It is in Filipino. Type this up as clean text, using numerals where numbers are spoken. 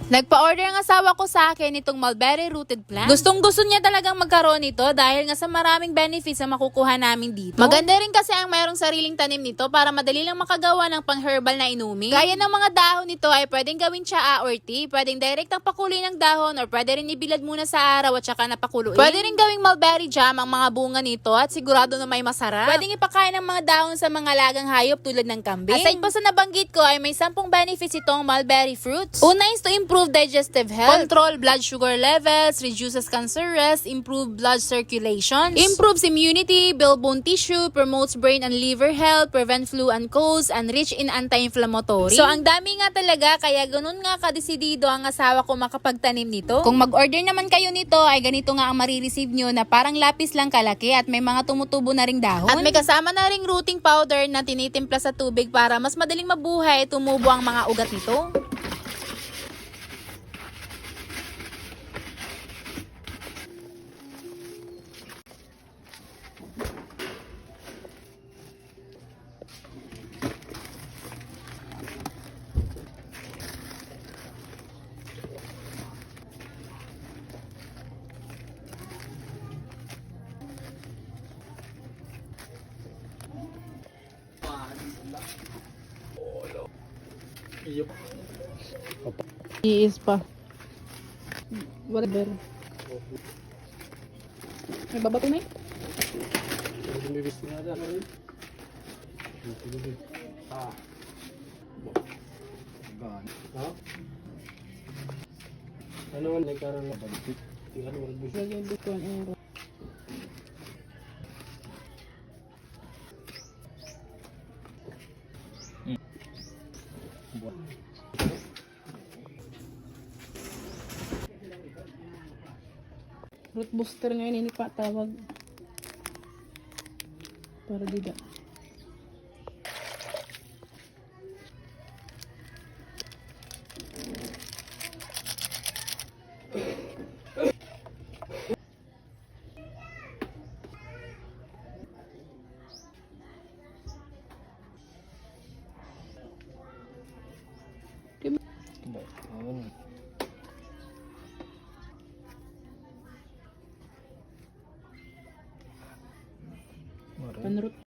Nagpa-order ang asawa ko sa akin itong mulberry rooted plant. Gustong gusto niya talagang magkaroon nito dahil nga sa maraming benefits na makukuha namin dito. Maganda rin kasi ang mayroong sariling tanim nito para madali lang makagawa ng pang-herbal na inumin. Gaya ng mga dahon nito ay pwedeng gawing tsaa or tea, pwedeng direct ang pakuloy ng dahon or pwede rin ibilad muna sa araw at saka napakuluin. Pwede rin gawing mulberry jam ang mga bunga nito at sigurado na may masarap. Pwedeng ipakain ng mga dahon sa mga alagang hayop tulad ng kambing. Aside pa sa nabanggit ko ay may 10 benefits itong mulberry fruits. Una is to improve digestive health, control blood sugar levels, reduces cancer risk, improve blood circulation, improves immunity, build bone tissue, promotes brain and liver health, prevent flu and colds, and rich in anti-inflammatory. So ang dami nga talaga, kaya ganun nga kadesidido ang asawa ko makapagtanim nito. Kung mag-order naman kayo nito ay ganito nga ang marireceive nyo na parang lapis lang kalaki at may mga tumutubo na ring dahon. At may kasama na ring rooting powder na tinitimpla sa tubig para mas madaling mabuhay tumubo ang mga ugat nito. Iis pa. Whatever. May babato na eh. Ano man nagkaroon na bantik? Ano man gusto? Lagyan dito ang euro. Root booster ngayon ini pa tawag. Para dida. Panroot.